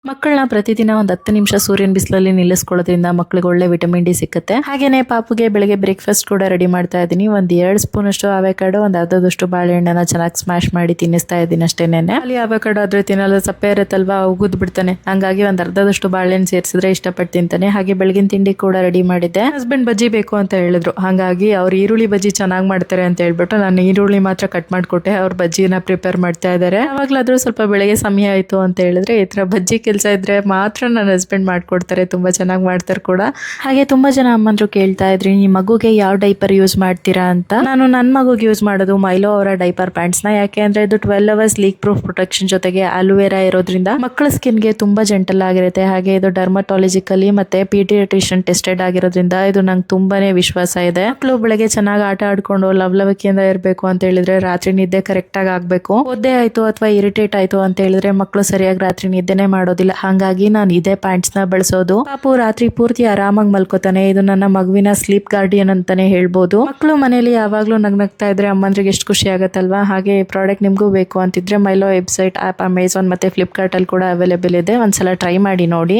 ಮಕ್ಕಳನ್ನ ಪ್ರತಿದಿನ ಒಂದು 10 ನಿಮಿಷ ಸೂರ್ಯನ ಬಿಸಿಲಲ್ಲಿ ನಿಲ್ಲಿಸ್ಕೊಳ್ಳೋದ್ರಿಂದ ಮಕ್ಕಳಿಗೆ ಒಳ್ಳೆ ವಿಟಮಿನ್ ಡಿ ಸಿಗುತ್ತೆ. ಹಾಗೇನೆ ಪಾಪುಗೆ ಬೆಳಗ್ಗೆ ಬ್ರೇಕ್ಫಾಸ್ಟ್ ಕೂಡ ರೆಡಿ ಮಾಡ್ತಾ ಇದ್ದೀನಿ. ಒಂದು 2 ಸ್ಪೂನ್ ಅಷ್ಟು ಅವಕಾಡೋ, ಒಂದು ಅರ್ಧದಷ್ಟು ಬಾಳೆಹಣ್ಣನ್ನ ಚೆನ್ನಾಗಿ ಸ್ಮ್ಯಾಶ್ ಮಾಡಿ ತಿನ್ನಿಸ್ತಾ ಇದ್ದೀನಿ ಅಷ್ಟೇನೆ. ಅಲ್ಲಿ ಅವಕಾಡೋ ಆದ್ರೆ ತಿನ್ನಲ್ಲ, ಸಪ್ಪೆ ಇರುತ್ತಲ್ವಾ, ಉಗುದ್ ಬಿಡ್ತಾನೆ. ಹಂಗಾಗಿ ಒಂದು ಅರ್ಧದಷ್ಟು ಬಾಳೆಹಣ್ಣು ಸೇರಿಸಿದ್ರೆ ಇಷ್ಟಪಟ್ಟು ತಿಂತಾನೆ. ಹಾಗೆ ಬೆಳಗಿನ ತಿಂಡಿ ಕೂಡ ರೆಡಿ ಮಾಡಿದ್ದೆ. ಹಸ್ಬೆಂಡ್ ಬಜ್ಜಿ ಬೇಕು ಅಂತ ಹೇಳಿದ್ರು, ಹಾಗಾಗಿ ಅವ್ರು ಈರುಳ್ಳಿ ಬಜ್ಜಿ ಚೆನ್ನಾಗಿ ಮಾಡ್ತಾರೆ ಅಂತ ಹೇಳ್ಬಿಟ್ಟು ನಾನು ಈರುಳ್ಳಿ ಮಾತ್ರ ಕಟ್ ಮಾಡಿಕೊಟ್ಟೆ. ಅವ್ರ ಬಜ್ಜಿನ ಪ್ರಿಪೇರ್ ಮಾಡ್ತಾ ಇದ್ದಾರೆ. ಯಾವಾಗ್ಲಾದ್ರೂ ಸ್ವಲ್ಪ ಬೆಳಗ್ಗೆ ಸಮಯ ಆಯ್ತು ಅಂತ ಹೇಳಿದ್ರೆ ಈ ತರ ಬಜ್ಜಿ ಕೆಲಸ ಇದ್ರೆ ಮಾತ್ರ ನನ್ನ ಹಸ್ಬೆಂಡ್ ಮಾಡ್ಕೊಡ್ತಾರೆ. ತುಂಬಾ ಚೆನ್ನಾಗಿ ಮಾಡ್ತಾರೆ ಕೂಡ. ಹಾಗೆ ತುಂಬಾ ಜನ ಅಮ್ಮಂದ್ರು ಕೇಳ್ತಾ ಇದ್ರಿ, ನಿಮ್ಮ ಮಗುಗೆ ಯಾವ ಡೈಪರ್ ಯೂಸ್ ಮಾಡ್ತೀರಾ ಅಂತ. ನಾನು ನನ್ನ ಮಗುಗೆ ಯೂಸ್ ಮಾಡೋದು ಮೈಲೋ ಅವರ ಡೈಪರ್ ಪ್ಯಾಂಟ್ಸ್ ನ. ಯಾಕೆ ಅಂದ್ರೆ ಇದು 12 ಅವರ್ಸ್ ಲೀಕ್ ಪ್ರೂಫ್ ಪ್ರೊಟೆಕ್ಷನ್ ಜೊತೆಗೆ ಅಲೋವೆರಾ ಇರೋದ್ರಿಂದ ಮಕ್ಕಳ ಸ್ಕಿನ್ಗೆ ತುಂಬಾ ಜೆಂಟಲ್ ಆಗಿರುತ್ತೆ. ಹಾಗೆ ಇದು ಡರ್ಮಟಾಲಜಿಕಲಿ ಮತ್ತೆ ಪೀಡಿಯಾಟ್ರಿಷಿಯನ್ ಟೆಸ್ಟೆಡ್ ಆಗಿರೋದ್ರಿಂದ ಇದು ನಂಗೆ ತುಂಬಾನೇ ವಿಶ್ವಾಸ ಇದೆ. ಮಕ್ಕಳು ಬೆಳಗ್ಗೆ ಚೆನ್ನಾಗಿ ಆಟ ಆಡ್ಕೊಂಡು ಲವಲವಿಕೆಯಿಂದ ಇರಬೇಕು ಅಂತ ಹೇಳಿದ್ರೆ ರಾತ್ರಿ ನಿದ್ದೆ ಕರೆಕ್ಟ್ ಆಗಿ ಆಗ್ಬೇಕು. ಒದ್ದೆ ಆಯ್ತು ಅಥವಾ ಇರಿಟೇಟ್ ಆಯ್ತು ಅಂತ ಹೇಳಿದ್ರೆ ಮಕ್ಕಳು ಸರಿಯಾಗಿ ರಾತ್ರಿ ನಿದ್ದೆನೆ ಮಾಡೋದಿಲ್ಲ. ಹಾಗಾಗಿ ನಾನು ಇದೇ ಪ್ಯಾಂಟ್ಸ್ ನ ಬಳಸೋದು. ಪಾಪು ರಾತ್ರಿ ಪೂರ್ತಿ ಆರಾಮಾಗಿ ಮಲ್ಕೋತಾನೆ. ಇದು ನನ್ನ ಮಗುವಿನ ಸ್ಲೀಪ್ ಗಾರ್ಡಿಯನ್ ಅಂತಾನೆ ಹೇಳ್ಬೋದು. ಮಕ್ಕಳು ಮನೇಲಿ ಯಾವಾಗ್ಲೂ ನಗ್ನಗ್ತಾ ಇದ್ರೆ ಅಮ್ಮಂದ್ರಿಗೆ ಎಷ್ಟು ಖುಷಿ ಆಗತ್ತಲ್ವಾ. ಹಾಗೆ ಈ ಪ್ರಾಡಕ್ಟ್ ನಿಮ್ಗೂ ಬೇಕು ಅಂತಿದ್ರೆ ಮೈಲೋ ವೆಬ್ಸೈಟ್, ಆಪ್, ಅಮೆಝಾನ್ ಮತ್ತೆ ಫ್ಲಿಪ್ಕಾರ್ಟ್ ಅಲ್ಲಿ ಕೂಡ ಅವೈಲೇಬಲ್ ಇದೆ. ಒಂದ್ಸಲ ಟ್ರೈ ಮಾಡಿ ನೋಡಿ.